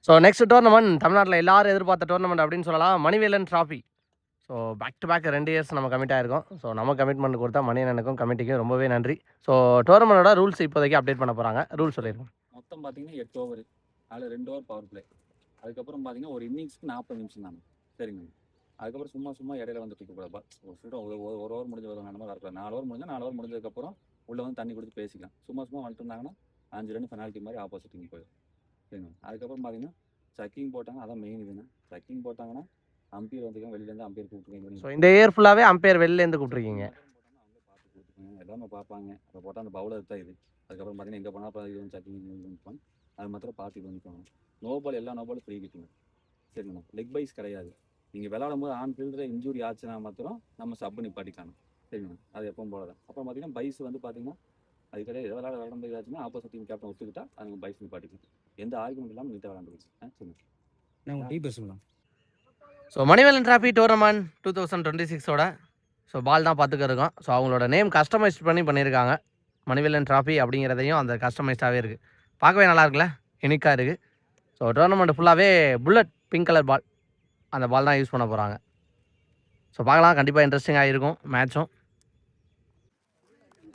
So next tournament தமிழ்நாட்டில் எல்லாரும் எதிர்பார்த்த டோர்னமெண்ட் அப்படின்னு சொல்லலாம், Manivelan trophy. So back to back 2 years நம்ம கமிட் ஆயிருக்கோம். ஸோ நம்ம கமிட்மெண்ட் கொடுத்தா மணியண்ணனுக்கும் கமிட்டிக்கும் ரொம்பவே நன்றி. ஸோ டோர்னமெண்டோட ரூல்ஸ் இப்போதைக்கு அப்டேட் பண்ண போகிறாங்க. ரூல்ஸ் சொல்லிடுங்க. மொத்தம் பார்த்தீங்கன்னா 8 ஓவர், அதில் 2 ஓவர் பவர் பிளே. அதுக்கப்புறம் பார்த்தீங்கன்னா ஒரு இன்னிங்ஸ்க்கு 40 நிமிஷம் தானே, சரிங்க. அதுக்கப்புறம் சும்மா இடையில வந்து தூக்கக்கூடாது. ஒரு ஓவர் முடிஞ்ச வரும் அந்த மாதிரி இருக்கலாம். 4 ஓவர் முடிஞ்சால் 4 ஓவர் முடிஞ்சதுக்கப்புறம் உள்ளே வந்து தண்ணி கொடுத்து பேசிக்கலாம். சும்மா வந்துட்டு இருந்தாங்கன்னா 5 ரன் பெனால்ட்டி மாதிரி ஆப்போசிட்டிங் போயிடும், சரிங்க. அதுக்கப்புறம் பார்த்தீங்கன்னா சக்கிங் போட்டாங்க, அதான் மெயின் இதுன்னு. சக்கிங் போட்டாங்கன்னா அம்பையர் வந்துருக்காங்க, வெளியிலேருந்து அம்பையர் கூப்பிட்டுருக்கீங்க. ஸோ இந்த இயர் ஃபுல்லாகவே அம்பையர் வெளிலேருந்து கூப்பிட்ருக்கீங்க. அவங்களே பார்த்து கொடுத்துருக்காங்க, எல்லாமே பார்ப்பாங்க. அப்போ போட்டால் அந்த பவுலர் தான் இது. அதுக்கப்புறம் பார்த்தீங்கன்னா எங்கே போனால் இது வந்து சக்கிங் பண்ணிப்பாங்க, அது மாத்திரம் பார்த்து இது பண்ணிப்பாங்க. நோ பால், எல்லா நோ பாலும் ஃப்ரீ கிட்டுங்க, சரிங்கண்ணா. லெக் பைஸ் கிடையாது. நீங்கள் விளாடும் போது ஆன் ஃபீல்டில் இன்ஜூரி ஆச்சுன்னா மாத்திரம் நம்ம சப்பு நிப்பாட்டிக்கலாம், சரிங்கண்ணா. அது எப்பவும் போல தான். அப்புறம் பார்த்தீங்கன்னா பைஸ் வந்து பார்த்தீங்கன்னா அது கிடையாது. விளாடும் போது ஆச்சுன்னா ஆப்போசிட் டீம் கேப்டன் ஒத்துக்கிட்டா அது பைஸ் நிப்பாட்டிக்கலாம். எந்த ஆர்குமெண்ட் இல்லாமல் நீட்டாக விளாண்டுருச்சு, சரிங்க. ஸோ மணிவேலன் ட்ராஃபி டோர்னமெண்ட் 2026ஓட ஸோ பால் தான் பார்த்துக்க இருக்கோம். ஸோ அவங்களோட நேம் கஸ்டமைஸ் பண்ணியிருக்காங்க. மணிவேலன் ட்ராஃபி அப்படிங்கிறதையும் அந்த கஸ்டமைஸ்டாகவே இருக்குது. பார்க்கவே நல்லா இருக்குல்ல, யூனிக்காக இருக்குது. ஸோ டோர்னமெண்ட் ஃபுல்லாகவே புல்லட் பிங்க் கலர் பால், அந்த பால் தான் யூஸ் பண்ண போகிறாங்க. ஸோ பார்க்கலாம், கண்டிப்பாக இன்ட்ரெஸ்டிங்காக இருக்கும் மேட்சும்.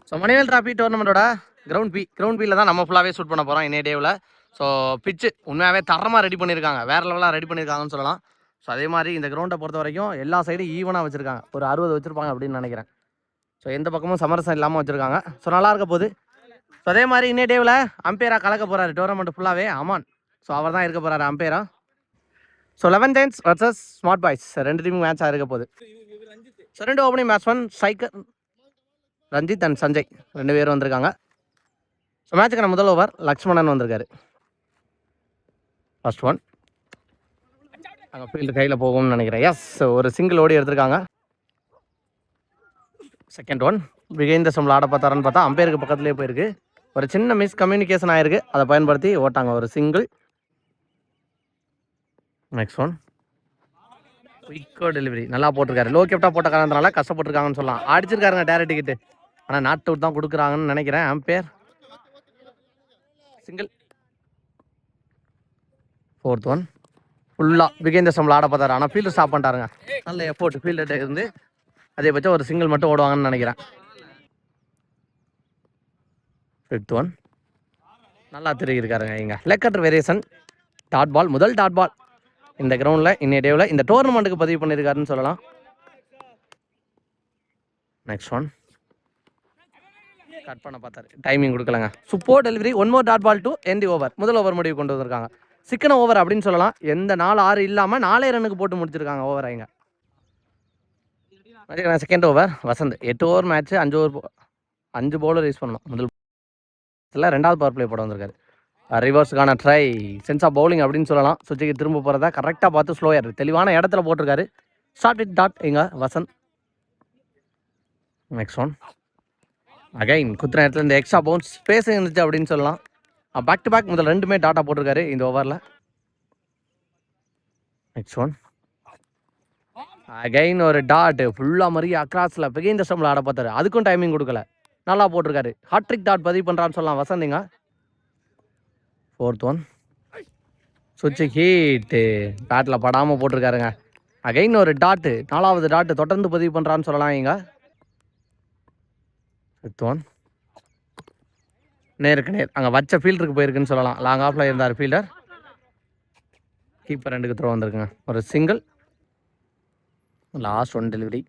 ஸோ மணிவேல் ட்ராஃபி டோர்னமெண்ட்டோட கிரவுண்ட் பியில் தான் நம்ம ஃபுல்லாகவே ஷூட் பண்ண போகிறோம் இன்னே டேவில். ஸோ பிச்சு உண்மையாகவே தரமாக ரெடி பண்ணியிருக்காங்க, வேறு லெவலாக ரெடி பண்ணியிருக்காங்கன்னு சொல்லலாம். ஸோ அதே மாதிரி இந்த கிரவுண்டை பொறுத்த வரைக்கும் எல்லா சைடும் ஈவனாக வச்சுருக்காங்க. ஒரு 60 வச்சுருப்பாங்க அப்படின்னு நினைக்கிறேன். ஸோ எந்த பக்கமும் சமரசம் இல்லாமல் வச்சுருக்காங்க. ஸோ நல்லா இருக்க போகுது. ஸோ அதே மாதிரி இன்னே டேவில் அம்பையராக கலக்க போகிறாரு டோர்னமெண்ட் ஃபுல்லாகவே அமான். ஸோ அவர் தான் இருக்க போகிறாரு அம்பையரா. So 11 Giants vs smart boys 2 டீமும் மேட்சாக இருக்க போகுது. So 2 opening batsman striker Ranjith and Sanjay 2 பேரும் வந்திருக்காங்க. ஸோ மேட்சுக்கான முதல் ஓவர் லக்ஷ்மணன் வந்திருக்காரு. ஃபர்ஸ்ட் ஒன் அங்கே ஃபீல்டு கையில் போகும்னு நினைக்கிறேன். எஸ், ஒரு சிங்கிள் ஓடி எடுத்திருக்காங்க. செகண்ட் ஒன் பிகைந்த சம்பளம் ஆட பார்த்தாரன்னு பார்த்தா அம்பையருக்கு பக்கத்துலேயே போயிருக்கு. ஒரு சின்ன மிஸ் கம்யூனிகேஷன் ஆயிருக்கு, அதை பயன்படுத்தி ஓட்டாங்க ஒரு சிங்கிள். நெக்ஸ்ட் ஒன் குயிக்கோ டெலிவரி நல்லா போட்டிருக்காரு. லோ கேப்டாக போட்ட காரணத்தினால கஷ்டப்பட்டுருக்காங்கன்னு சொல்லலாம். அடிச்சிருக்காருங்க டேரக்ட் டிக்கெட்டு, ஆனால் நாட் அவுட் தான் கொடுக்குறாங்கன்னு நினைக்கிறேன் அம்பையர். சிங்கிள். ஃபோர்த் ஒன் ஃபுல்லாக பிகைந்த சம்பளம் ஆட பார்த்தாரு, ஆனால் ஃபீல்டு ஸ்டாப் பண்ணிட்டாருங்க. நல்ல எஃபோர்ட் ஃபீல்டு இருந்து அதே பட்சம் ஒரு சிங்கிள் மட்டும் ஓடுவாங்கன்னு நினைக்கிறேன். ஃபிஃப்த் ஒன் நல்லா திரும்பியிருக்காருங்க. இங்கே leg cutter variation dot ball, முதல் டாட் பால் இந்த கிரவுண்டில் இன்னைய டேவில் இந்த டோர்னமெண்ட்டுக்கு பதிவு பண்ணியிருக்காருன்னு சொல்லலாம். நெக்ஸ்ட் ஒன் கட் பண்ண பார்த்தாரு, டைமிங் கொடுக்கலங்க. Super delivery. 1 more dot ball to end over. முதல் ஓவர் முடிவு கொண்டு வந்திருக்காங்க. சிக்கன ஓவர் அப்படின்னு சொல்லலாம். எந்த 4-6 இல்லாமல் 4 ரன்னுக்கு போட்டு முடிச்சிருக்காங்க ஓவர். இங்கே second over Vasanth 8 over match 5 bowler use பண்ணணும். முதல் இல்லை 2வது பவர் பிளே போட வந்திருக்காரு. ரிவர்ஸுக்கான ட்ரை, சென்ஸ் ஆஃப் பவுலிங் அப்படின்னு சொல்லலாம். சுவிட்சுக்கு திரும்ப போகிறதா கரெக்டாக பார்த்து ஸ்லோயர் தெளிவான இடத்துல போட்டிருக்காரு. ஸ்டார்ட் வித் டாட் இங்கே வசந்த். நெக்ஸ்ட் ஒன் அகைன் குத்துற இடத்துல இந்த எக்ஸ்ட்ரா பவுன்ஸ் ஸ்பேஸ் இருந்துச்சு அப்படின்னு சொல்லலாம். பேக் டு பேக் முதல் 2மே டாட்டா போட்டிருக்காரு இந்த ஓவரில். நெக்ஸ்ட் ஒன் அகைன் ஒரு டாட் ஃபுல்லாக மாதிரி அக்ராஸில் பிகைந்த ஸ்டம்பில் ஆட பார்த்தாரு, அதுக்கும் டைமிங் கொடுக்கல, நல்லா போட்டிருக்காரு. ஹாட்ரிக் டாட் பதிவு பண்ணுறான்னு சொல்லலாம் வசந்திங்க. ஃபோர்த் ஒன் சுவிட்சு ஹீட்டு பேட்டில் படாமல் போட்டிருக்காருங்க. அகைன் ஒரு டாட்டு, 4வது டாட்டு தொடர்ந்து பதிவு பண்ணுறான்னு சொல்லலாம். இங்கே ஃபிஃப்த் ஒன் நேருக்கு நேர் அங்கே வச்ச ஃபீல்டருக்கு போயிருக்குன்னு சொல்லலாம். லாங் ஆஃபில் இருந்தார் ஃபீல்டர். கீப்பர் 2க்கு த்ரோ வந்திருக்குங்க. ஒரு single. Last one delivery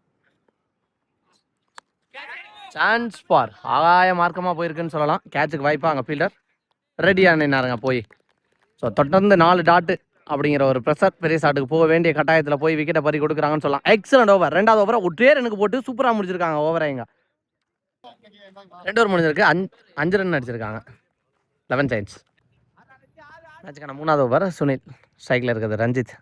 chance பார் ஆகாய மார்க்கமாக போயிருக்குன்னு சொல்லலாம். கேட்சுக்கு வாய்ப்பாக அங்கே ஃபீல்டர் ரெடியாக நின்னாருங்க போய். ஸோ தொடர்ந்து 4 டாட்டு அப்படிங்கிற ஒரு ப்ரெஷர் பெரிய ஷாட்டுக்கு போக வேண்டிய கட்டாயத்தில் போய் விக்கெட்டை பறி கொடுக்குறாங்கன்னு சொல்லலாம். Excellent over. 2வது ஓவரை ஒரே ரனுக்கு போட்டு சூப்பராக முடிச்சிருக்காங்க ஓவரை. இங்கே 2 ஓவர் முடிஞ்சிருக்கு. 5 ரன் அடிச்சிருக்காங்க 11 Giants. மேட்சுக்கான 3வது ஓவர் சுனில் ஸ்ட்ரைக்கில் இருக்கிறது ரஞ்சித்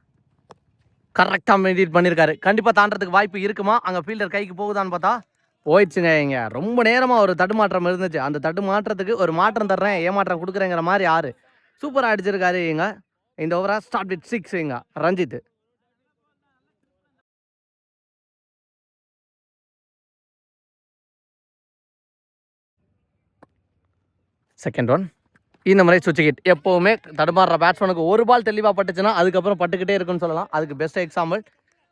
கரெக்டாக மெயின்டைன் பண்ணியிருக்காரு. கண்டிப்பாக தாண்டறதுக்கு வாய்ப்பு இருக்குமா, அங்கே ஃபீல்டர் கைக்கு போகுதான்னு பார்த்தா போயிடுச்சுங்க. இங்கே ரொம்ப நேரமாக ஒரு தடுமாற்றம் இருந்துச்சு. அந்த தடுமாற்றத்துக்கு ஒரு மாற்றம் தர்றேன், ஏமாற்றம் கொடுக்குறேங்கிற மாதிரி யாரு சூப்பராக அடிச்சிருக்காரு. இங்கே இந்த ஓவரா ஸ்டார்ட் வித் 6 இங்கே ரஞ்சித். செகண்ட் ஒன் இந்த மாதிரி சுவிட்ச் ஹிட் எப்போவுமே தடுமாறுற பேட்ஸ்மேனுக்கு ஒரு பால் தெளிவாக பட்டுச்சுன்னா அதுக்கப்புறம் பட்டுக்கிட்டே இருக்குன்னு சொல்லலாம். அதுக்கு பெஸ்ட் எக்ஸாம்பிள்.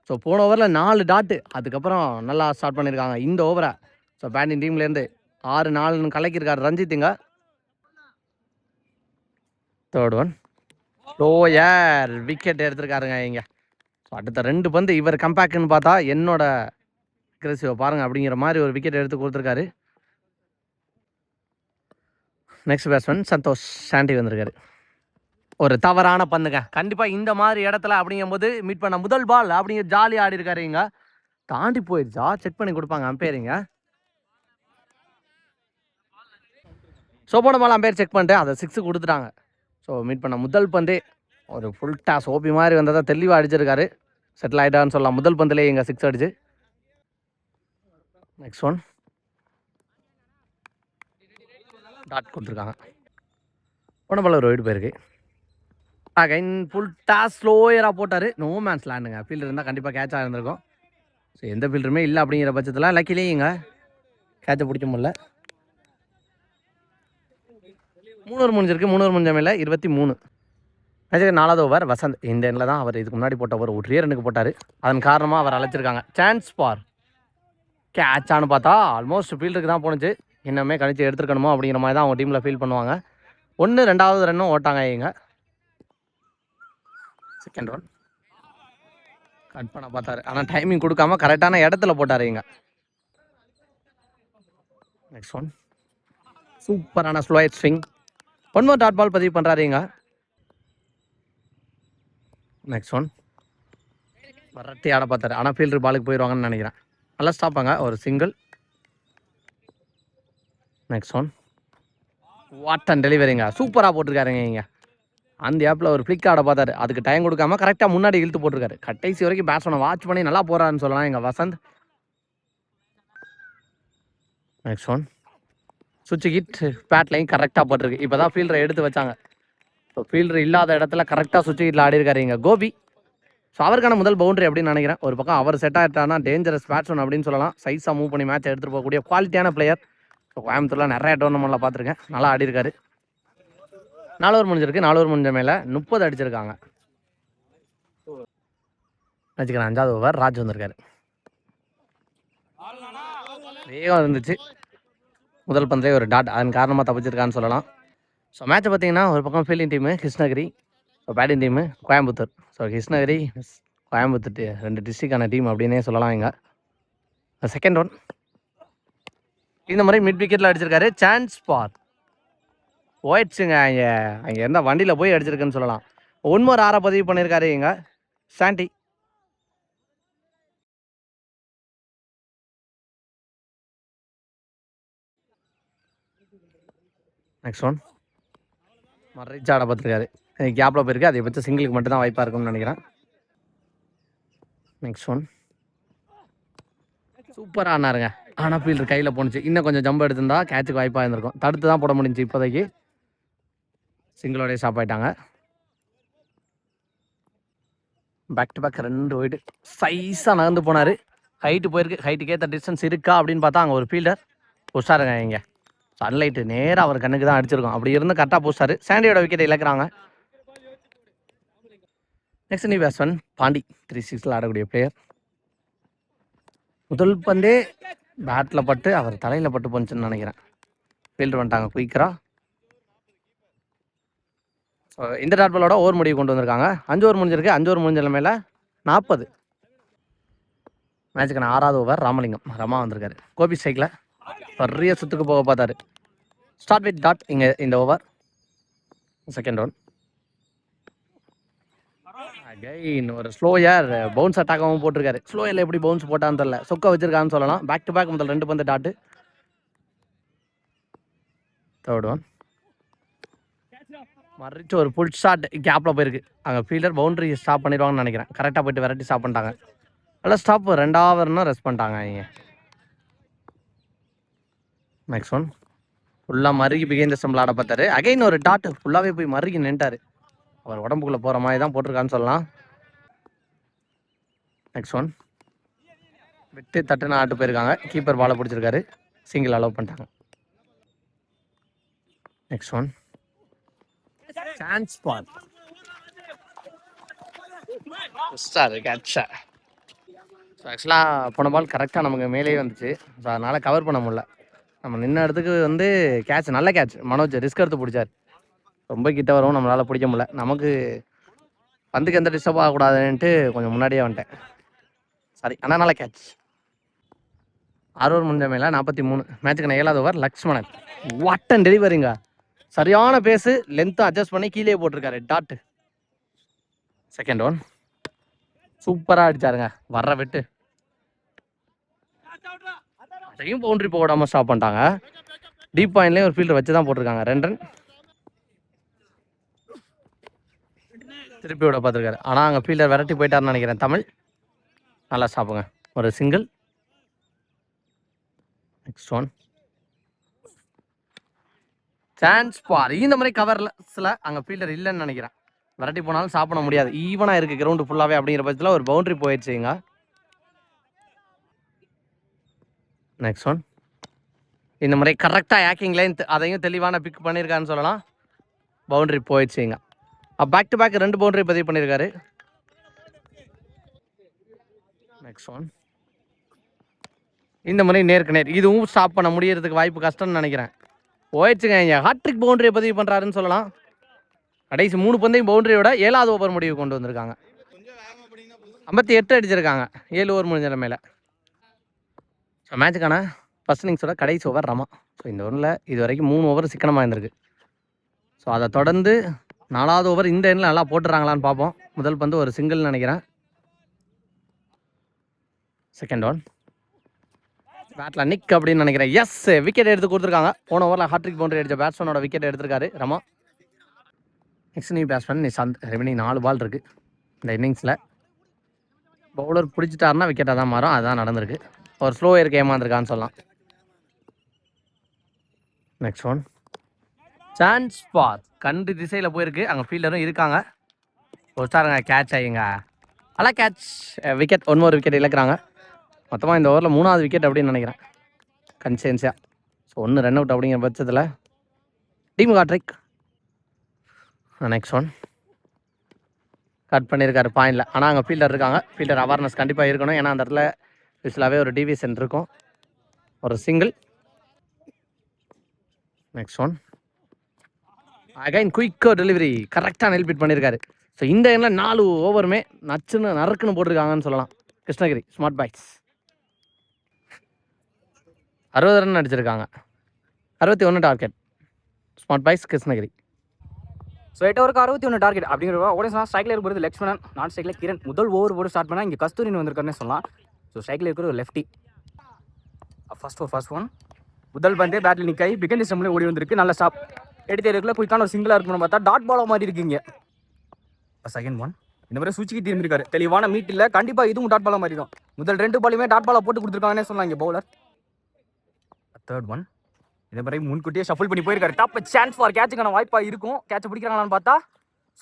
ஸோ போன ஓவரில் 4 டாட்டு, அதுக்கப்புறம் நல்லா ஸ்டார்ட் பண்ணியிருக்காங்க இந்த ஓவரை. ஸோ பேட்டிங் டீம்லேருந்து 6-4 கலக்கியிருக்காரு ரஞ்சித்துங்க. தேர்ட் ஒன் லோயர் விக்கெட் எடுத்திருக்காருங்க இங்கே. ஸோ அடுத்த 2 பந்து இவர் கம்பேக்குன்னு பார்த்தா என்னோட அக்ரெசிவ் பாருங்க அப்படிங்கிற மாதிரி ஒரு விக்கெட் எடுத்து கொடுத்துருக்காரு. நெக்ஸ்ட் பேட்ஸ்மேன் சந்தோஷ் சாண்டி வந்திருக்காரு. ஒரு தவறான பந்துங்க. கண்டிப்பாக இந்த மாதிரி இடத்துல அப்படிங்கும்போது மீட் பண்ண முதல் பால் அப்படிங்கிற ஜாலியாக ஆடி இருக்காரு. இங்க தாண்டி போயிடுச்சா செக் பண்ணி கொடுப்பாங்க அம்பேரிங்க. ஸோ போன பால் அம்பேர் செக் பண்ணிட்டு அதை 6 கொடுத்துட்டாங்க. ஸோ மீட் பண்ண முதல் பந்தே ஒரு ஃபுல் டாஸ் ஓபி மாதிரி வந்ததை தெளிவாக அடிச்சிருக்காரு. செட்டில் ஆகிட்டான்னு சொல்லலாம். முதல் பந்திலே இங்கே 6 அடிச்சு. நெக்ஸ்ட் ஒன் டாட் கொடுத்துருக்காங்க. போன பால் ஒரு வைடு போயிருக்கு. அகைன் ஃபுல் டாஸ் ஸ்லோயராக போட்டார். No mens லேண்டுங்க. ஃபீல்டர் இருந்தால் கண்டிப்பாக கேட்சாக இருந்திருக்கும். ஸோ எந்த ஃபீல்டருமே இல்லை அப்படிங்கிற பட்சத்தில் லக்கிலேயுங்க கேட்சை பிடிக்க முடியல. 3 ஓவர் முடிஞ்சிருக்கு. 3 ஓவர் முடிஞ்ச மேலே 23. மேட்சுக்கு 4வது ஓவர் வசந்த். இந்த எண்ணில் தான் அவர் இதுக்கு முன்னாடி போட்ட ஒரு 1 ரன்னுக்கு போட்டார். அதன் காரணமாக அவர் அழைச்சிருக்காங்க. சான்ஸ் ஃபார் கேட்சான்னு பார்த்தா ஆல்மோஸ்ட் ஃபீல்டுக்கு தான் போணுச்சு. இன்னுமே கணிச்சு எடுத்துருக்கணுமோ அப்படிங்கிற மாதிரி தான் அவங்க டீமில் ஃபீல் பண்ணுவாங்க. 2வது ரன்னும் ஓட்டாங்க இங்க. செகண்ட் ஒன் கட் பண்ண பார்த்தாரு. ஆனால் டைமிங் கொடுக்காம கரெக்டான இடத்துல போட்டார் இங்க. நெக்ஸ்ட் ஒன் சூப்பரான slower swing. 1 more dot ball பதிவு பண்ணுறாரு இங்க. நெக்ஸ்ட் ஒன் வரட்டி ஆட பார்த்தாரு. ஆனால் ஃபீல்டர் பாலுக்கு போயிடுவாங்கன்னு நினைக்கிறேன். நல்லா ஸ்டாப்பாங்க. ஒரு single. Next one what and டெலிவரிங்க. சூப்பராக போட்டிருக்காருங்க இங்கே. அந்த ஆப்பில் ஒரு ஃப்ளிக் ஆட பார்த்தாரு. அதுக்கு டைம் கொடுக்காம கரெக்டாக முன்னாடி இழுத்து போட்டிருக்காரு. கடைசி வரைக்கும் பேட்ஸ்மேனை வாட்ச் பண்ணி நல்லா போகிறாருன்னு சொல்லலாம் எங்கள் வசந்த். நெக்ஸ்ட் ஒன் சுவிட்ச் ஹிட் பேட்லையும் கரெக்டாக போட்டிருக்கு. இப்போ தான் ஃபீல்டரை எடுத்து வச்சாங்க. ஸோ ஃபீல்டர் இல்லாத இடத்துல கரெக்டாக சுவிட்ச் ஹிட்டில் ஆடி இருக்காரு இங்கே கோபி. ஸோ அவருக்கான முதல் பவுண்டரி அப்படின்னு நினைக்கிறேன். ஒரு பக்கம் அவர் செட் ஆகிட்டானா டேஞ்சரஸ் பேட்ஸ்மேன் அப்படின்னு சொல்லலாம். சைஸாக மூவ் பண்ணி மேட்ச் எடுத்துகிட்டு போகக்கூடிய குவாலிட்டியான பிளேயர். ஸோ கோயம்புத்தூரில் நிறைய டோர்னமெண்ட்டில் பார்த்துருக்கேன். நல்லா ஆடி இருக்காரு. 4 ஓவர் முடிஞ்சிருக்கு. 4 ஓவர் முடிஞ்ச மேலே 30 அடிச்சிருக்காங்க. வச்சுக்கிறேன். 5வது ஓவர் ராஜ் வந்திருக்காரு. வேகம் இருந்துச்சு. முதல் பந்திலே ஒரு டாட். அதன் காரணமாக தப்பிச்சிருக்கான்னு சொல்லலாம். ஸோ மேட்சை பார்த்தீங்கன்னா ஒரு பக்கம் fielding team Krishnagiri, so batting team Coimbatore. So Krishnagiri Coimbatore 2 டிஸ்ட்ரிக்டான டீம் அப்படின்னே சொல்லலாம் இங்கே. செகண்ட் ஒன் இந்த மாதிரி மிட் விக்கெட்டில் அடிச்சிருக்காரு. சான்ஸ் ஃபார் போயிடுச்சுங்க. அங்கே இருந்தால் வண்டியில் போய் அடிச்சிருக்குன்னு சொல்லலாம். 1 more 6 பதிவு பண்ணியிருக்காரு இங்கே சாண்டி. நெக்ஸ்ட் ஒன் ரீச் ஆட பார்த்துருக்காரு. கேப்பில் போயிருக்கு. அதை பற்றி சிங்கிளுக்கு மட்டும் தான் வாய்ப்பாக இருக்கும்னு நினைக்கிறேன். நெக்ஸ்ட் ஒன் சூப்பராக ஆனாருங்க. ஆனால் ஃபீல்டர் கையில் போணுச்சு. இன்னும் கொஞ்சம் ஜம்ப் எடுத்திருந்தா கேட்சுக்கு வாய்ப்பாக இருந்திருக்கும். தடுத்து தான் போட முடிஞ்சு. இப்போதைக்கு சிங்கிளோடய ஸ்டாப் ஆகிட்டாங்க. பேக் டு பேக் 2 வைடு சைஸாக நகர்ந்து போனார். ஹைட்டு போயிருக்கு. ஹைட்டுக்கு ஏற்ற டிஸ்டன்ஸ் இருக்கா அப்படின்னு பார்த்தா அங்கே ஒரு ஃபீல்டர் புஷாருங்க. இங்கே சன்லைட்டு நேராக அவர் கண்ணுக்கு தான் அடிச்சிருக்கோம். அப்படி இருந்து கரெக்டாக புஷாரு. சாண்டியோட விக்கெட்டை இழக்கிறாங்க. Next new batsman Pandi. 3-6 ஆடக்கூடிய பிளேயர். முதல் பந்தே பேட்டில் பட்டு அவர் தலையில் பட்டு போச்சுன்னு நினைக்கிறேன். ஃபீல்டர் வந்துட்டாங்க குயிக்கராக. ஸோ இந்த டாட் பாலோட ஓவர் முடிவு கொண்டு வந்திருக்காங்க. 5 ஓவர் முடிஞ்சிருக்கு. 5 ஓவர் முடிஞ்ச மேலே 40. மேட்சுக்கு 6வது ஓவர் ராமலிங்கம் ரமா வந்திருக்காரு. கோபி ஸ்ட்ரைக்கில் பெரிய சுத்துக்கு போக பார்த்தாரு. ஸ்டார்ட் வித் டாட் இங்கே இந்த ஓவர். செகண்ட் ஒன் அகைன் ஒரு ஸ்லோயர் பவுன்ஸ் அட்டாகவும் போட்டிருக்காரு. ஸ்லோயரில் எப்படி பவுன்ஸ் போட்டான்னு தெரியல. சொக்க வச்சிருக்கான்னு சொல்லலாம். பேக் டு பேக் முதல் 2 பந்து டாட்டு. தேர்ட் ஒன் மறிச்சு ஒரு ஃபுல் ஷாட் கேப்பில் போயிருக்கு. அங்கே ஃபீல்டர் பவுண்டரி ஸ்டாப் பண்ணிடுவாங்கன்னு நினைக்கிறேன். கரெக்டாக போயிட்டு வெரைட்டி ஸ்டாப் பண்ணிட்டாங்க. நல்லா ஸ்டாப் 2வது ரெஸ்ட் பண்ணிட்டாங்க இங்கே. நெக்ஸ்ட் ஒன் ஃபுல்லாக மறுகி பிகைந்த ஸ்டம்பில் ஆட பார்த்தாரு. அகைன் ஒரு டாட் ஃபுல்லாகவே போய் மறுகி நின்ட்டார். அவர் உடம்புக்குள்ளே போகிற மாதிரி தான் போட்டிருக்கான்னு சொல்லலாம். நெக்ஸ்ட் ஒன் விட்டு தட்டுன்னு ஆட்டு போயிருக்காங்க. கீப்பர் பாலை பிடிச்சிருக்காரு. சிங்கிள் அலோவ் பண்ணிட்டாங்க. Next one chance for sir கேட்சா. ஸோ ஆக்சுவலாக போன பால் கரெக்டாக நமக்கு மேலேயே வந்துச்சு. ஸோ அதனால் கவர் பண்ண முடியல. நம்ம நின்ன இடத்துக்கு வந்து கேட்ச், நல்ல கேட்ச். மனோஜ் ரிஸ்க் எடுத்து பிடிச்சார். ரொம்ப கிட்ட வரவும் நம்மளால் பிடிக்க முடியல. நமக்கு பந்துக்கு எந்த டிஸ்டர்ப் ஆகக்கூடாதுன்ட்டு கொஞ்சம் முன்னாடியே வந்துட்டேன். சாரி, ஆனால் நல்ல கேட்ச். 6 ஓவர் முடிஞ்ச மேலே 43. மேட்சுக்கு 7வது ஓவர். லக்ஷ்மணன் வாட் அண்ட் டெலிவரிங்க. சரியான பேஸு, லென்த்தும் அட்ஜஸ்ட் பண்ணி கீழே போட்டிருக்காரு டாட். செகண்ட் ஒன் சூப்பராக அடிச்சாருங்க. வர்ற விட்டு அதையும் பவுண்டரி போடாமல் ஸ்டாப் பண்ணிட்டாங்க. டீப் பாயிண்ட்லேயும் ஒரு ஃபீல்டர் வச்சு தான் போட்டிருக்காங்க. 2 ரன். திருப்பி விட பார்த்துருக்காரு. ஆனால் அங்கே ஃபீல்டர் விரட்டி போயிட்டாருன்னு நினைக்கிறேன். தமிழ் நல்லா ஸ்டாப்புங்க. ஒரு சிங்கிள். நெக்ஸ்ட் ஒன் சான்ஸ் பார். இந்த மாதிரி கவர்லஸில் அங்கே ஃபீல்டர் இல்லைன்னு நினைக்கிறேன். விரட்டி போனாலும் சாப்பிட முடியாது. ஈவனாக இருக்குது கிரவுண்டு ஃபுல்லாகவே. அப்படிங்கிற பட்சத்தில் ஒரு பவுண்டரி போயிடுச்சுங்க. நெக்ஸ்ட் ஒன் இந்த மாதிரி கரெக்டாக ஆக்கிங் லென்த் அதையும் தெளிவான பிக் பண்ணியிருக்காருன்னு சொல்லலாம். பவுண்டரி போயிடுச்சுங்க. பேக் டு பேக் 2 பவுண்டரி பதிவு பண்ணியிருக்காரு. நெக்ஸ்ட் ஒன் இந்த மாதிரி நேருக்கு நேர். இதுவும் ஸ்டாப் பண்ண முடியறதுக்கு வாய்ப்பு கஷ்டம்னு நினைக்கிறேன். போயிடுச்சுங்க. ஹாட்ரிக் பவுண்டரியை பதிவு பண்ணுறாருன்னு சொல்லலாம். கடைசி 3 பந்தையும் பவுண்டரியோட 7வது ஓவர் முடிவு கொண்டு வந்திருக்காங்க. 58 அடிச்சிருக்காங்க 7 ஓவர் முடிஞ்ச மேலே. ஸோ மேட்சுக்கான ஃபர்ஸ்ட் இன்னிங்ஸோட கடைசி ஓவர் ரமா. ஸோ இந்த ஓவரில் இது வரைக்கும் 3 ஓவர் சிக்கனமாக இருந்திருக்கு. ஸோ அதை தொடர்ந்து 4வது ஓவர் இந்த எண்ணில் நல்லா போட்டுறாங்களான்னு பார்ப்போம். முதல் பந்து ஒரு சிங்கிள்னு நினைக்கிறேன். செகண்ட் ஒன் பேட்டில் நிக் அப்படின்னு நினைக்கிறேன். எஸ், விக்கெட் எடுத்து கொடுத்துருக்காங்க. போன ஓவரில் ஹாட்ரிக் பவுண்டரி அடித்த பேட்ஸ்மேனோட விக்கெட் எடுத்திருக்காரு Rama. Next new batsman Nishanth. Remaining 4 ball இருக்குது இந்த இன்னிங்ஸில். பவுலர் பிடிச்சிட்டாருன்னா விக்கெட்டாக தான் மாறும். அதுதான் நடந்திருக்கு. ஒரு ஸ்லோ ஏருக்கு ஏமாந்துருக்கான்னு சொல்லலாம். Next one chance for. கண்டு திசையில் போயிருக்கு. அங்கே ஃபீல்டரும் இருக்காங்க. ஒருத்தாருங்க கேட்ச் ஆகிங்க. நல்லா கேட்ச். விக்கெட். 1 more விக்கெட் இழக்கிறாங்க. மொத்தமாக இந்த ஓவரில் 3வது விக்கெட் அப்படின்னு நினைக்கிறேன் கன்சியன்ஸியாக. ஸோ 1 ரன் அவுட் அப்படிங்கிற பட்சத்தில் team hat trick. Next one cut பண்ணியிருக்காரு பாயிண்டில். ஆனால் அங்கே ஃபீல்டர் இருக்காங்க. ஃபீல்டர் அவேர்னஸ் கண்டிப்பாக இருக்கணும். ஏன்னா அந்த இடத்துல யூஸ்வலாகவே ஒரு டிவிஷன் இருக்கும். ஒரு சிங்கிள். நெக்ஸ்ட் ஒன் அகைன் குயிக்கோ டெலிவரி. கரெக்டாக நெல்பிட் பண்ணியிருக்காரு. ஸோ இந்த எண்ணில் 4 ஓவருமே நச்சுன்னு நறுக்குன்னு போட்டிருக்காங்கன்னு சொல்லலாம். கிருஷ்ணகிரி ஸ்மார்ட் பாய்ஸ் 60 ரன் அடிச்சிருக்காங்க. 61 target. Smart boys Krishnagiri. So 8 ஓவருக்கு 61 டார்கெட் அப்படிங்கிறப்ப ஓடேஸ்லாம் ஸ்ட்ரைக்கில் இருக்கிறது லக்ஷ்மணன், நான் ஸ்ட்ரைக்கில் கிரண். முதல் ஓவர் போட்டு ஸ்டார்ட் பண்ணால் இங்கே கஸ்தூரின்னு வந்திருக்காருன்னு சொல்லலாம். ஸோ ஸ்ட்ரைக்கில் இருக்கிற ஒரு லெஃப்டி. ஃபர்ஸ்ட் ஒன் முதல் பந்தே பேட்டில் நிற்காய் பிகன் டிஸ்டம்லேயே ஓடி வந்திருக்கு. நல்ல ஸ்டாப். எடுத்து இருக்குள்ள குயிக்கான ஒரு சிங்கிளாக இருக்கணும்னு பார்த்தா டாட் பாலோ மாதிரி இருக்குங்க. செகண்ட் ஒன் இந்த மாதிரி சுச்சிக்கு திரும்பிருக்காரு. தெளிவான மீட் இல்லை. கண்டிப்பாக இதுவும் டாட் பாலோ மாதிரி தான். முதல் 2 பாலுமே டாட் பாலா போட்டு கொடுத்துருக்காங்கன்னே சொல்லலாம் இங்கே பவுலர். தேர்ட் ஒன் இதே மாதிரி முன்கூட்டியே ஷஃபிள் பண்ணி போயிருக்காரு. டாப் சான்ஸ் ஃபார் கேட்சுக்கான வாய்ப்பாக இருக்கும். கேட்ச் பிடிக்கிறாங்களான்னு பார்த்தா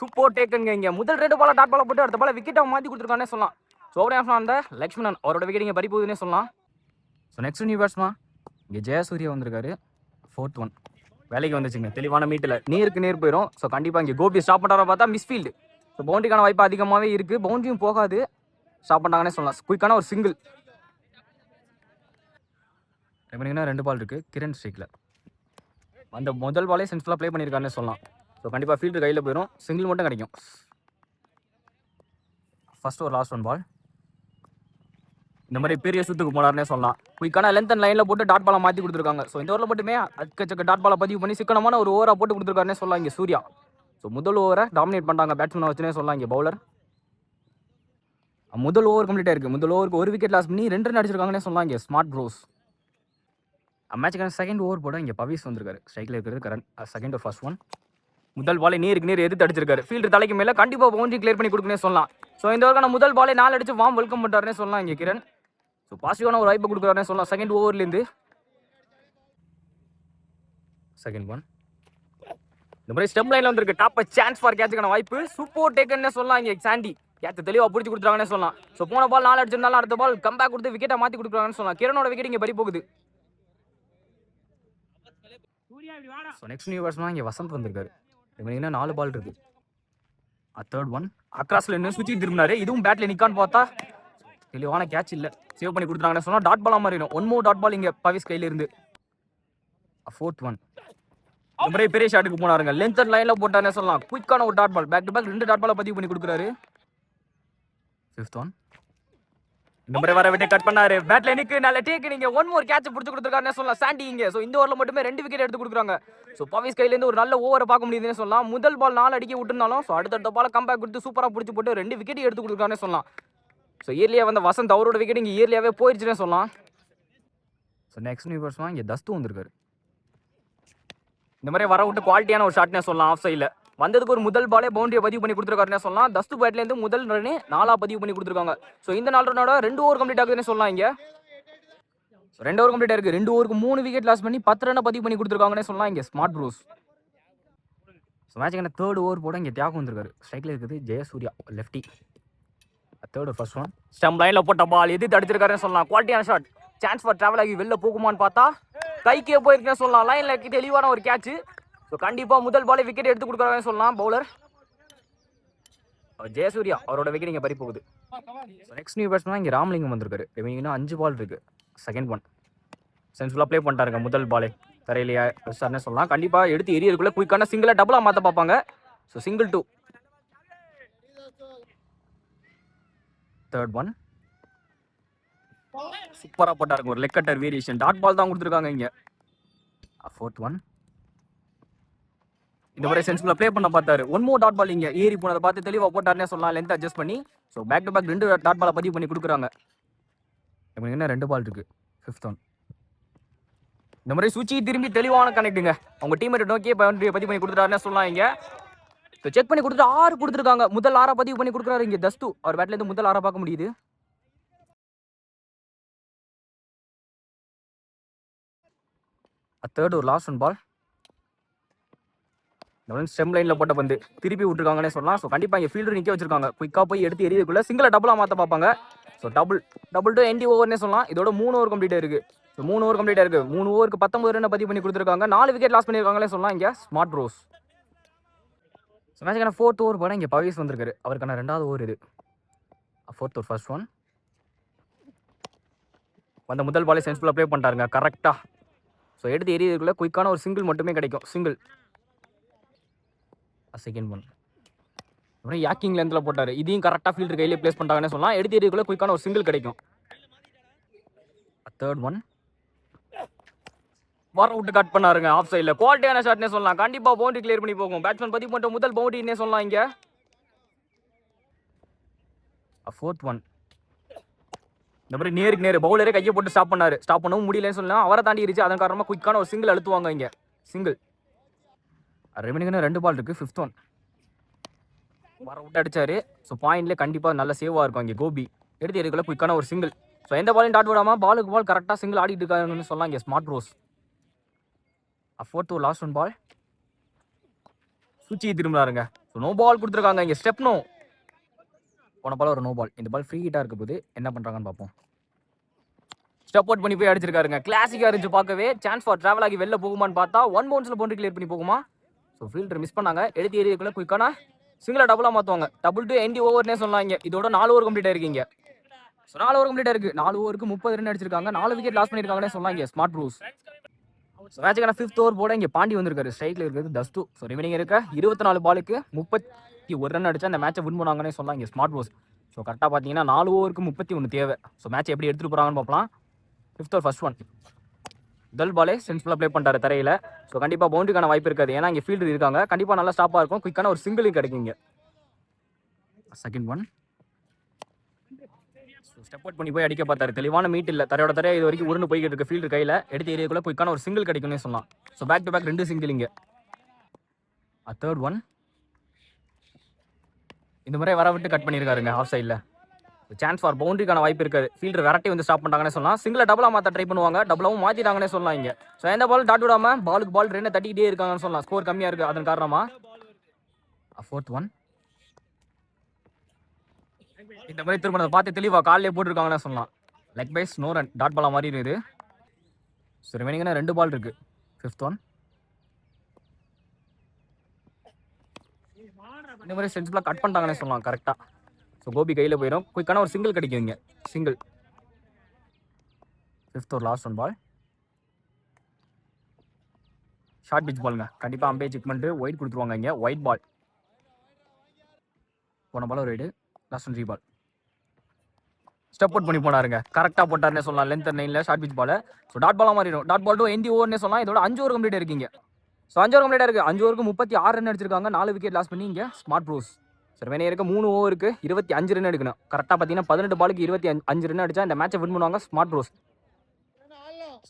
சூப்பர் டேக்குங்க. இங்கே முதல் 2 பாலா டாட் பாலா போட்டு அடுத்த பால விக்கெட்டாக மாற்றி கொடுத்துருக்கானே சொல்லலாம். ஸோ ஓவர் அந்த லக்ஷ்மணன் அவரோட விக்கெட் இங்கே பறி போகுதுன்னே சொல்லலாம். ஸோ நெக்ஸ்ட் நியூ பேட்ஸ்மா இங்கே ஜெயசூர்யா வந்திருக்காரு. 4th ஒன் வேலைக்கு வந்துச்சுங்க. தெளிவான மீட்டில் நேருக்கு நேர் போயிடும். ஸோ கண்டிப்பாக இங்கே கோபி ஸ்டாப் பண்ணுறார பார்த்தா மிஸ்ஃபீல்டு. ஸோ பவுண்டரிக்கான வாய்ப்பு அதிகமாகவே இருக்குது. பவுண்டரியும் போகாது. ஸ்டாப் பண்ணாங்கன்னே சொல்லலாம். குயிக்கான ஒரு சிங்கிள். எப்படிங்கன்னா 2 பால் இருக்குது கிரண் ஸ்ட்ரைக்கில். அந்த முதல் பாலே சென்ஸ்ஃபுல்லாக ப்ளே பண்ணியிருக்காருன்னு சொல்லலாம். ஸோ கண்டிப்பாக ஃபீல்டு கையில் போயிடும். சிங்கிள் மட்டும் கிடைக்கும். ஃபர்ஸ்ட் ஒரு லாஸ்ட் 1 பால் இந்த மாதிரி பெரிய சுத்துக்கு போனார்னே சொல்லலாம். குயிக்கான லென்த் அண்ட் லைனில் போட்டு டாட் பாலை மாற்றி கொடுத்துருக்காங்க. ஸோ இந்த ஓவரில் மட்டுமே அக்கச்சக்க டாட் பாலை பதிவு பண்ணி சிக்கனமான ஒரு ஓவராக போட்டு கொடுத்துருக்காருனே சொல்லலாம் இங்கே சூர்யா. ஸோ முதல் ஓவரை டாமினேட் பண்ணுறாங்க பேட்ஸ்மேனை வச்சுனே சொல்லலாம் இங்கே பவுலர். முதல் ஓவர் கம்ப்ளீட்டாக இருக்குது. முதல் ஓவருக்கு 1 விக்கெட் லாஸ் பண்ணி 2 ரன் அடிச்சிருக்காங்கன்னே சொல்லலாம் இங்கே ஸ்மார்ட் ப்ரோஸ். மேட்சுக்கான செகண்ட் ஓவர் போட இங்கே பவிஸ் வந்திருக்காரு. ஸ்ட்ரைக்கில் இருக்கிறது கரண். செகண்ட் ஒரு ஃபர்ஸ்ட் ஒன் முதல் பாலே நேருக்கு நேர் எதிர்த்து அடிச்சிருக்காரு. ஃபீல்டு தலைக்கு மேலே கண்டிப்பாக பவுண்டரி கிளியர் பண்ணி கொடுக்குன்னே சொல்லலாம். ஸோ இந்த ஓவருக்கான முதல் பாலே 4 அடிச்சு வார்ம் வெல்கம் பண்ணுறாருனே சொல்லலாம் இங்கே கிரண். ஸோ பாசிட்டிவான ஒரு வாய்ப்பு கொடுக்குறாருனே சொல்லலாம் செகண்ட் ஓவர்லேருந்து. செகண்ட் ஒன் இந்த மாதிரி ஸ்டெம் லைனில் வந்திருக்கு. டாப் சான்ஸ் ஃபார் கேட்சுக்கான வாய்ப்பு. சூப்பர் டேக்கன்னே சொல்லலாம் இங்கே சாண்டி. கேட்ச் தெளிவாக பிடிச்சி கொடுத்துருக்காங்கன்னே சொல்லலாம். ஸோ போன பால் 4 அடிச்சிருந்தாலும் அடுத்த பால் கம்பேக் கொடுத்து விக்கெட்டை மாற்றி கொடுக்குறாங்கன்னு சொல்லலாம். கிரணோட விக்கெட் இங்கே பறி போகுது. ஸோ நெக்ஸ்ட் நியூ பேட்ஸ்மேன் இங்கே வசந்த் வந்திருக்காரு. இவனுக்கு 4 பால் இருக்கு. தேர்ட் ஒன் அக்ராஸ்ல இன்னும் சுற்றி திரும்பினாரு. இதுவும் பேட்ல நிக்கான்னு பார்த்தா தெளிவான கேட்ச் இல்ல. சேவ் பண்ணி கொடுத்துறாங்கன்னு சொன்னா டாட் பாலா மாறிடும். ஒன் மோர் டாட் பால் இங்க பவிஸ் கையில இருந்து. ஃபோர்த் ஒன் இந்த மாதிரி பெரிய ஷாட்டுக்கு போனாருங்க. லென்த் அண்ட் லைன்ல போட்டானே சொல்லலாம். குயிக்கான ஒரு dot ball, back to back 2 dot பாலை பதிவு பண்ணி கொடுக்குறாரு. ஃபிஃப்த் ஒன் இந்த மாதிரி வர விட்டு கட் பண்ணாரு. பேட்ல நிக்கு நல்ல டேக். நீங்க ஒன் மோர் கேட்ச் புடிச்சு கொடுத்துருக்காருன்னு சொல்லலாம் சாண்டி இங்க. சோ இந்த ஓவர்ல மட்டுமே 2 விக்கெட் எடுத்து கொடுக்குறாங்க. சோ பவிஸ் கையில இருந்து ஒரு நல்ல ஓவரை பார்க்க முடியுதுன்னு சொல்லலாம். முதல் பால் 4 அடிக்க விட்டுனாலும் சோ அடுத்த பால் கம்பேக் கொடுத்து சூப்பரா புடிச்சு போட்டு 2 விக்கெட் எடுத்து கொடுக்குறாருன்னு சொல்லலாம். சோ இயர்லியா வந்த வசந்த் அவரோட விக்கெட் இங்க இயர்லியாவே போயிருச்சுன்னு சொல்லலாம். சோ நெக்ஸ்ட் நியூ பேட்ஸ்மேன் இங்க தஸ்து வந்திருக்காரு. இந்த மாதிரி வர விட்டு குவாலிட்டியான ஒரு ஷாட்னே சொல்லலாம். ஆஃப் சைடில் வந்ததுக்கு ஒரு முதல் பாலே பவுண்டரியை பதிவு பண்ணி கொடுத்துருக்காருன்னு சொல்லலாம். தஸ்து பேட்லேருந்து முதல் ரன்னு 4 பதிவு பண்ணி கொடுத்துருக்காங்க. ஸோ இந்த 4 ரன்னோட 2 ஓவர் கம்ப்ளீட் ஆகுதுன்னு சொல்லலாம். இங்கே 2 ஓவர் கம்ப்ளீட் ஆயிருக்கு. 2 ஓவருக்கு 3 விக்கெட் லாஸ் பண்ணி 10 ரன்னை பதிவு பண்ணி கொடுத்துருக்காங்கன்னு சொல்லலாம். இங்கே ஸ்மார்ட் ப்ரூஸ். ஸோ மேட்சுக்கு தேர்ட் ஓவர் போட இங்கே தியாகம் வந்திருக்காரு. ஸ்ட்ரைக்கில் இருக்குது Jayasuriya lefty. Third first one stump லைனில் போட்ட பால் எது தடிச்சிருக்காருன்னு சொல்லலாம். குவாலிட்டியான ஷாட். சான்ஸ் ஃபார் டிராவல் ஆகி வெளில போகுமான்னு பார்த்தா கைக்கே போயிருக்குன்னு சொல்லலாம். லைனில் தெளிவான ஒரு கேட்ச். ஸோ கண்டிப்பாக முதல் பாலே விக்கெட் எடுத்து கொடுக்குறாங்கன்னு சொல்லலாம். பவுலர் ஜெயசூர்யா அவரோட விக்கெட் இங்கே பறி போகுது. நெக்ஸ்ட் நியூ பேட்ஸ்மேன் இங்கே ராமலிங்கம் வந்திருக்காரு. இவங்க 5 பால் இருக்கு. செகண்ட் ஒன் சென்ஸ்ஃபுல்லாக ப்ளே பண்ணிட்டாருங்க. முதல் பாலே தரையிலேயே சார்னே சொல்லலாம். கண்டிப்பாக எடுத்து எரியருக்குள்ள குயிக்கான சிங்கிளாக டபுளாக மாற்ற பார்ப்பாங்க. So single 2. தேர்ட் ஒன் சூப்பராக போட்டாருங்க. ஒரு leg cutter variation dot ball தான் கொடுத்துருக்காங்க இங்கே. ஃபோர்த் ஒன் இந்த மாதிரி சென்ஸ்ஃபுல்லாக ப்ளே பண்ண பார்த்தாரு. ஒன் மோர் டாட் பால் இங்கே ஏறி போனதை பார்த்து தெளிவாக போட்டாருன்னே சொல்லலாம். லென்த் அட்ஜஸ்ட் பண்ணி so back to back 2 dot பாலை பதிவு பண்ணி கொடுக்குறாங்க. இவங்க என்ன 2 பால் இருக்கு. ஃபிஃப்த் ஒன் இந்த மாதிரி சுச்சி திரும்பி தெளிவான கனெக்டுங்க. அவங்க டீமேட் நோக்கியே பவுண்டரியை பதிவு பண்ணி கொடுத்துட்டாருன்னே சொல்லலாம். இங்கே ஸோ செக் பண்ணி கொடுத்துட்டு 6 கொடுத்துருக்காங்க. முதல் 6 பதிவு பண்ணி கொடுக்குறாரு இங்கே தஸ்து. அவர் பேட்லேருந்து முதல் 6 பார்க்க முடியுது. தேர்ட் ஒரு லாஸ்ட் ஒன் பால். ஸ்டெம் லைனில் போட்ட பந்து திருப்பி விட்டுருக்காங்கன்னே சொல்லலாம். ஸோ கண்டிப்பாக இங்கே ஃபீல்டர் நிற்க வச்சிருக்காங்க. குயிக்காக போய் எடுத்து எரியதுக்குள்ள சிங்கிளை டபுளாக மாற்ற பார்ப்பாங்க. ஸோ டபுள் டு என்டி ஓவர்னே சொல்லலாம். இதோட 3 ஓவர் கம்ப்ளீட் இருக்கு. ஸோ 3 ஓவர் கம்ப்ளீட் இருக்கு. 3 ஓவருக்கு 19 ரன் பதிவு பண்ணி கொடுத்துருக்காங்க. 4 விக்கெட் லாஸ் பண்ணியிருக்காங்களே சொல்லலாம். இங்கே ஸ்மார்ட் ரோஸ். ஸோ மேட்சுக்கான 4th ஓவர் போட இங்கே பவிஸ் வந்திருக்காரு. அவருக்கான 2வது ஓவர் இது. 4th ஓவர் ஃபர்ஸ்ட் ஒன் வந்த முதல் பாலே சென்ஸ்ஃபுல்லாக ப்ளே பண்ணிட்டாருங்க கரெக்டாக. ஸோ எடுத்து எரியதுக்குள்ள குயிக்கான ஒரு சிங்கிள் மட்டுமே கிடைக்கும். சிங்கிள். செகண்ட் ஒன் அப்புறம் யாக்கிங் லென்த்தில் போட்டார். இதையும் கரெக்டாக ஃபீல்டர் கையிலே பிளேஸ் பண்ணிட்டாங்கன்னு சொல்லலாம். எடுத்து எரியதுக்குள்ள குயிக்கான ஒரு சிங்கிள் கிடைக்கும். தேர்ட் ஒன் வர விட்டு கட் பண்ணாருங்க. ஆஃப் சைடில் குவாலிட்டியான ஷாட்னே சொல்லலாம். கண்டிப்பாக பவுண்டரி கிளியர் பண்ணி போகும். பேட்ஸ்மேன் பதிவு பண்ணுற முதல் பவுண்டரினே சொல்லலாம். இங்கே ஃபோர்த் ஒன் இந்த மாதிரி நேருக்கு நேரு பவுலரே கையை போட்டு ஸ்டாப் பண்ணாரு. ஸ்டாப் பண்ணவும் முடியலன்னு சொல்லலாம். அவரை தாண்டி இருந்துச்சு. அதன் காரணமாக குயிக்கான ஒரு சிங்கிள் அழுத்துவாங்க. இங்கே சிங்கிள். ரெமினிங்னு 2 பால் இருக்கு. ஃபிஃப்த் ஒன் வர விட்டு அடிச்சாரு. ஸோ பாயிண்ட்லேயே கண்டிப்பாக நல்ல சேவாக இருக்கும். இங்கே கோபி எடுத்து எதுக்குள்ள குயிக்கான ஒரு சிங்கிள். ஸோ எந்த பாலையும் டாட் விடாமல் பாலுக்கு பால் கரெக்டாக சிங்கிள் ஆடிட்டு இருக்காங்கன்னு சொல்லலாம். இங்கே ஸ்மார்ட் ரோஸ். ஃபோர்த் ஒரு லாஸ்ட் ஒன் பால் சுச்சி திரும்பினாருங்க. ஸோ நோ பால் கொடுத்துருக்காங்க. இங்கே ஸ்டெப் நோ. போன பால் ஒரு நோ பால். இந்த பால் ஃப்ரீ ஹிட்டாக இருக்க போது என்ன பண்ணுறாங்கன்னு பார்ப்போம். ஸ்டெப் அவுட் பண்ணி போய் அடிச்சிருக்காருங்க. கிளாசிக்காக இருந்துச்சு பார்க்கவே. சான்ஸ் ஃபார் டிராவல் ஆகி வெளில போகுமான்னு பார்த்தா 1 பவுன்ஸில் பவுண்டரி கிளியர் பண்ணி போகுமா. ஸோ ஃபீல்டர் மிஸ் பண்ணாங்க. எடுத்து ஏரியாக்குள்ள குயிக்கான சிங்கிளா டபுளாக மாற்றுவாங்க. டபுள் டு என்டி ஓவர்னே சொல்லலாம். இங்கே இதோட 4 ஓவர் கம்ப்ளீட் ஆயிருக்கீங்க. ஸோ 4 ஓவர் கம்ப்ளீட் ஆயிருக்கு. 4 ஓவருக்கு 30 ரன் அடிச்சிருக்காங்க. 4 விக்கெட் லாஸ் பண்ணியிருக்காங்கன்னே சொல்லலாம். இங்கே ஸ்மார்ட் ப்ரூஸ். ஸோ மேட்சுக்கான 5th ஓவர் போட இங்கே பாண்டி வந்திருக்காரு. ஸ்ட்ரைக்கில் இருக்கிறது தஸ்து. ஸோ ரிமைனிங் இருக்க 24 பாலுக்கு 31 ரன் அடிச்சா அந்த மேட்சை வின் பண்ணாங்கன்னே சொல்லலாம். இங்கே ஸ்மார்ட் ப்ரூஸ். ஸோ கரெக்டாக பார்த்தீங்கன்னா 4 ஓவருக்கு 31 தேவை. ஸோ மேட்ச் எப்படி எடுத்துகிட்டு போகிறாங்கன்னு பார்க்கலாம். 5th ஓவர் ஃபர்ஸ்ட் ஒன் முதல் பாலே சென்ஸ்ஃபுல்லாக ப்ளே பண்ணிட்டாரு தரையில். ஸோ கண்டிப்பாக பவுண்டரிக்கான வாய்ப்பு இருக்காது. ஏன்னா இங்கே ஃபீல்டர் இருக்காங்க. கண்டிப்பாக நல்லா ஸ்டாப்பாக இருக்கும். குயிக்கான ஒரு சிங்கிளும் கிடைக்குங்க. செகண்ட் ஒன் ஸ்டெப் அவுட் பண்ணி போய் அடிக்க பார்த்தாரு. தெளிவான மீட் இல்லை. தரையோட தரையை இது வரைக்கும் உருண்டு போய்கிட்டு இருக்கு. ஃபீல்டர் கையில் எடுத்து ஏரியாக்குள்ள குயிக்கான ஒரு சிங்கிள் கிடைக்கும்னே சொல்லலாம். So back to back 2 single இங்கே. தேர்ட் ஒன் இந்த முறை வர விட்டு கட் பண்ணியிருக்காருங்க ஆஃப் சைடில். சான்ஸ் ஃபார் பவுண்டரிக்கான வாய்ப்பு இருக்காது. ஃபீல்டர் விரட்டி வந்து ஸ்டாப் பண்ணாங்கன்னு சொல்லலாம். சிங்கிளை டபுளாக மாற்ற ட்ரை பண்ணுவாங்க. டபுளாகவும் மாற்றிட்டாங்கன்னே சொல்லலாம். இங்கே ஸோ எந்த பால் டாட் விடாமல் பாலுக்கு பால் 2 தட்டிக்கிட்டே இருக்காங்கன்னு சொல்லலாம். ஸ்கோர் கம்மியாக இருக்குது. அதன் காரணமாக ஃபோர்த் ஒன் இந்த மாதிரி திரும்ப பார்த்து தெளிவாக காலிலே போட்டுருக்காங்கன்னு சொல்லலாம். Leg byes no run dot பாலா மாதிரி இருக்குது. ஸோ ரிமைனிங்னா 2 பால் இருக்குது. 5th ஒன் இந்த மாதிரி சென்சிபிளாக கட் பண்ணிட்டாங்கன்னே சொல்லலாம் கரெக்டாக. ஸோ கோபி கையில் போயிடும். குயிக்கான ஒரு சிங்கிள் கிடைக்கும் இங்கே. சிங்கிள். 5th ஒரு last one ball. Short pitch பாலுங்க. கண்டிப்பாக அம்பே செக் பண்ணிட்டு ஒயிட் கொடுத்துருவாங்க இங்கே. Wide ball. போன பால் ஒரு ரைடு. Last one 3 ball. Step out பண்ணி போனாருங்க. கரெக்டாக போட்டாருன்னே சொல்லலாம். லென்த் 9ல் short pitch ball. So dot பாலாக மாறிடும். டாட் பால் டூ எந்தி ஓவர்னே சொல்லலாம். இதோட 5 ஓவர் கம்ப்ளீட் இருக்கீங்க. ஸோ 5 ஓவர் கம்ப்ளீட்டாக இருக்குது. 5 ஓவருக்கு 36 ரன் அடிச்சிருக்காங்க. 4 விக்கெட் லாஸ் பண்ணி இங்கே ஸ்மார்ட் ப்ரோஸ். சரி வேணே இருக்க 3 ஓவருக்கு 25 ரன் எடுக்கணும். கரெக்டாக பார்த்தீங்கன்னா 18 பாலுக்கு 25 ரன் அடிச்சா இந்த மேட்சை வின் பண்ணுவாங்க ஸ்மார்ட் ப்ரோஸ்.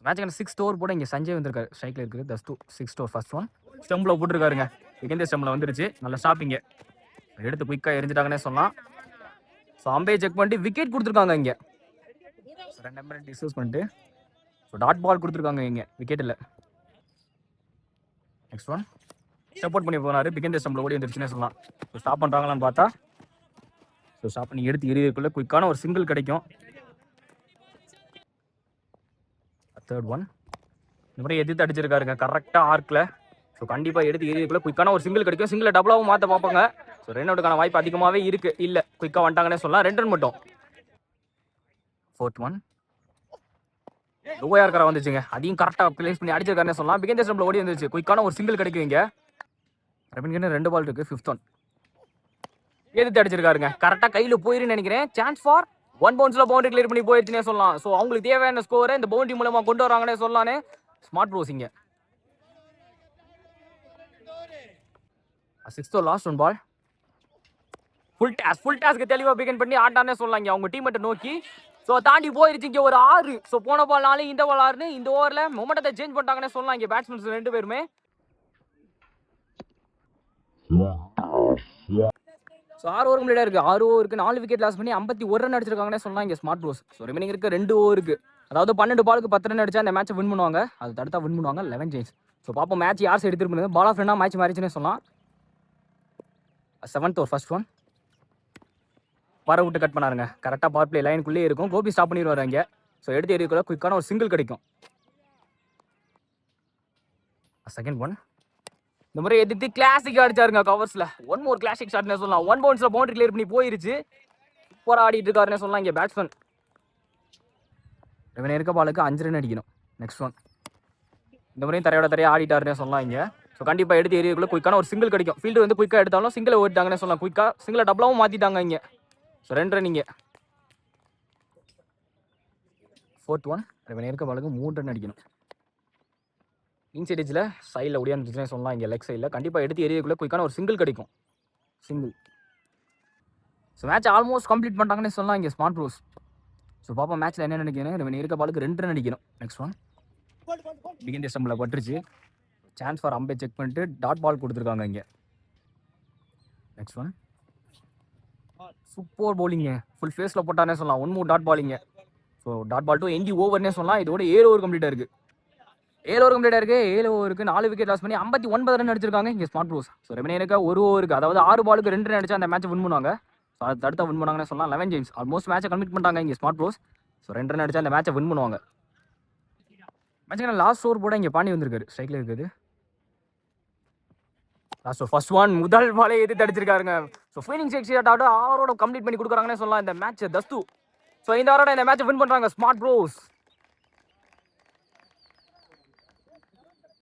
மேட்சுக்கான 6th ஓவர் போட இங்கே சஞ்சய் வந்திருக்காரு. ஸ்ட்ரைக்கில் இருக்குது. தஸ்து 6th ஓவர் ஃபர்ஸ்ட் ஒன். ஸ்டம்பில் போட்டுருக்காருங்க. செகண்ட் ஸ்டம்பில் வந்துருச்சு. நல்லா ஸ்டாப்பிங்க. எடுத்து குயிக்காக எரிஞ்சிட்டாங்கன்னே சொல்லலாம். ஸோ அம்பே செக் பண்ணிட்டு விக்கெட் கொடுத்துருக்காங்க இங்கே. 2 நம்பர் டிஸ்யூஸ் பண்ணிட்டு ஸோ டாட் பால் கொடுத்துருக்காங்க இங்கே. விக்கெட் இல்லை. நெக்ஸ்ட் ஒன் சப்போர்ட் பண்ணி போனார். பிகெண்ட் ஸ்டம்பில் ஓடி வந்துருச்சுன்னே சொல்லலாம். ஸோ ஸ்டாப் பண்ணுறாங்களான்னு பார்த்தா ஸோ ஸ்டாப் பண்ணி எடுத்து எரியக்குள்ளே குயிக்கான ஒரு சிங்கிள் கிடைக்கும். 3rd one. இந்த மாதிரி எதிர்த்து அடிச்சிருக்காருங்க கரெக்டாக ஆர்க்கில். ஸோ கண்டிப்பாக எடுத்து எரியக்குள்ளே குயிக்கான ஒரு சிங்கிள் கிடைக்கும். சிங்கிளை டபுளாகவும் மாற்ற பார்ப்பாங்க. ஸோ ரன் அவுட்டுக்கான வாய்ப்பு அதிகமாகவே இருக்குது. இல்லை குயிக்காக வந்துட்டாங்கன்னே சொல்லலாம். 2 ரன் மட்டும். 4th one. லோயா இருக்கிற வந்துச்சுங்க. அதையும் கரெக்டாக பிளேஸ் பண்ணி அடிச்சிருக்காருன்னே சொல்லலாம். பிகெண்ட் ஸ்டம்பில் ஓடி வந்துருச்சு. குயிக்கான ஒரு சிங்கிள் கிடைக்கும் இங்கே. ரபின்கிட்ட 2 பால் இருக்குது. 5th one. எதிர்த்து அடிச்சிருக்காருங்க. கரெக்டாக கையில் போயிருன்னு நினைக்கிறேன். சான்ஸ் ஃபார் 1 பவுன்ஸில் பவுண்டரி கிளியர் பண்ணி போயிருச்சுன்னே சொல்லலாம். ஸோ அவங்களுக்கு தேவையான ஸ்கோரை இந்த பவுண்டரி மூலமாக கொண்டு வராங்கன்னே சொல்லலானே ஸ்மார்ட் ப்ரோஸ் இங்கே. 6th last one ball. Full டாஸ்க்கு தெளிவாக பிகன் பண்ணி ஆட்டானே சொல்லலாங்க அவங்க டீமெட்டை நோக்கி. ஸோ தாண்டி போயிருச்சு இங்கே ஒரு 6. ஸோ போன பால் 4 இந்த பால் 6. இந்த ஓவரில் மொமெண்டத்தை சேஞ்ச் பண்ணிட்டாங்கன்னே சொல்லலாம் இங்கே பேட்ஸ்மேன்ஸ் 2 பேருமே. ஸோ 6 ஓவர் கம்ப்ளீட்டாக இருக்குது. 6 ஓவருக்கு 4 விக்கெட் லாஸ் பண்ணி 51 ரன் அடிச்சிருக்காங்கன்னே சொல்லலாம் இங்கே ஸ்மார்ட் ப்ரோஸ். ஸோ ரிமைனிங் இருக்க 2 ஓவருக்கு அதாவது 12 பாலுக்கு 10 ரன் அடிச்சா அந்த மேட்சை வின் பண்ணுவாங்க. அது தடுத்தா வின் பண்ணுவாங்க 11 சேஞ்ச். ஸோ பார்ப்போம் மேட்ச் யார் சைடு திரும்பினது. பால் ஆஃப் ரன்னாக மேட்ச் மாறிச்சுன்னே சொல்லலாம். 7th over first one. பர விட்டு கட் பண்ணாருங்க. கரெக்டாக பவர் பிளே லைனுக்குள்ளே இருக்கும். கோபி ஸ்டாப் பண்ணிடுவார் இங்கே. ஸோ எடுத்து எரியக்குள்ள குயிக்கான ஒரு சிங்கிள் கிடைக்கும். 2nd one. இந்த மாதிரி எதிர்த்து கிளாசிக் அடிச்சாருங்க கவர்ஸில். 1 மோர் கிளாசிக் ஷாட்னே சொல்லலாம். 1 பவுன்ஸில் பவுண்டரி கிளியர் பண்ணி போயிருச்சு. சூப்பராக ஆடிட்டு இருக்காருன்னே சொல்லலாம் இங்கே பேட்ஸ்மேன். இவன் இருக்க பாலுக்கு 5 ரன் அடிக்கணும். Next one. இந்த மாதிரியும் தரையாக ஆடிட்டாருன்னே சொல்லலாம் இங்கே. ஸோ கண்டிப்பாக எடுத்து எரியக்குள்ள குயிக்கான ஒரு சிங்கிள் கிடைக்கும். ஃபீல்டு வந்து குயிக்காக எடுத்தாலும் சிங்கிளை ஓடிட்டாங்கன்னே சொல்லலாம். குயிக்காக சிங்கிளை டபுளாகவும் மாற்றிட்டாங்க இங்கே. ஸோ 2 ரன் இங்கே. 4th one. இவன் இருக்க பாலுக்கு 3 ரன் அடிக்கணும். இன்சைட் எட்ஜில் சைடில் ஒடியாந்துச்சுன்னே சொல்லலாம் இங்கே லெக் சைடில். கண்டிப்பாக எடுத்து எரியக்குள்ளே குயிக்கான ஒரு சிங்கிள் கிடைக்கும். Single. So match almost complete பண்ணிட்டாங்கன்னே சொல்லலாம் இங்கே ஸ்மார்ட் ப்ரோஸ். ஸோ பாப்பா மேட்ச்சில் என்ன நினைக்கிறேன். இவன் இருக்க பாலுக்கு 2 ரன் அடிக்கணும். Next one. பிகின் ஸ்டம்பில் பட்டுருச்சு. சான்ஸ் ஃபார் அம்பே செக் பண்ணிட்டு டாட் பால் கொடுத்துருக்காங்க இங்கே. Next one. சூப்பர் பவுலிங்க. ஃபுல் ஃபேஸில் போட்டானே சொல்லலாம். 1 மூர் டாட் பாலிங்க. ஸோ டாட் பால் டூ எந்தி ஓவர்னே சொல்லலாம். இதோட 7 ஓவர் கம்ப்ளீட்டாக இருக்குது. 7 ஓவர் கம்ப்ளீட்டாக இருக்குது. 7 ஓவருக்கு 4 விக்கெட் லாஸ் பண்ணி 59 ரன் அடிச்சிருக்காங்க இங்கே ஸ்மார்ட் ப்ரோஸ். ஸோ ரிமைனிங் இருக்க 1 ஓவருக்கு அதாவது 6 பாலுக்கு 2 ரன் அடிச்சா அந்த மேட்ச் வின் பண்ணுவாங்க. ஸோ அதை தடுத்தா வின் பண்ணாங்கன்னு சொல்லலாம். 11 ஜேம்ஸ் ஆல்மோஸ்ட் மேட்சை கம்ப்ளீட் பண்ணிட்டாங்க இங்கே ஸ்மார்ட் ப்ரோஸ். ஸோ 2 ரன் அடிச்சா அந்த மேட்சை வின் பண்ணுவாங்க. மேட்சுக்கான லாஸ்ட் ஓவர் போட இங்கே பாண்டி வந்திருக்காரு. ஸ்ட்ரைக்கில் இருக்குது. Last over first one. முதல் பாலே எதிர்த்து அடிச்சிருக்காருங்க. ஸோ ஃபீலிங் செக்ஷன் ஆட 6 கம்ப்ளீட் பண்ணி கொடுக்குறாங்கன்னே சொல்லலாம் இந்த மேட்ச் தஸ்து. ஸோ இந்த வாரோட இந்த மேட்ச் வின் பண்ணுறாங்க ஸ்மார்ட் ப்ரோஸ்.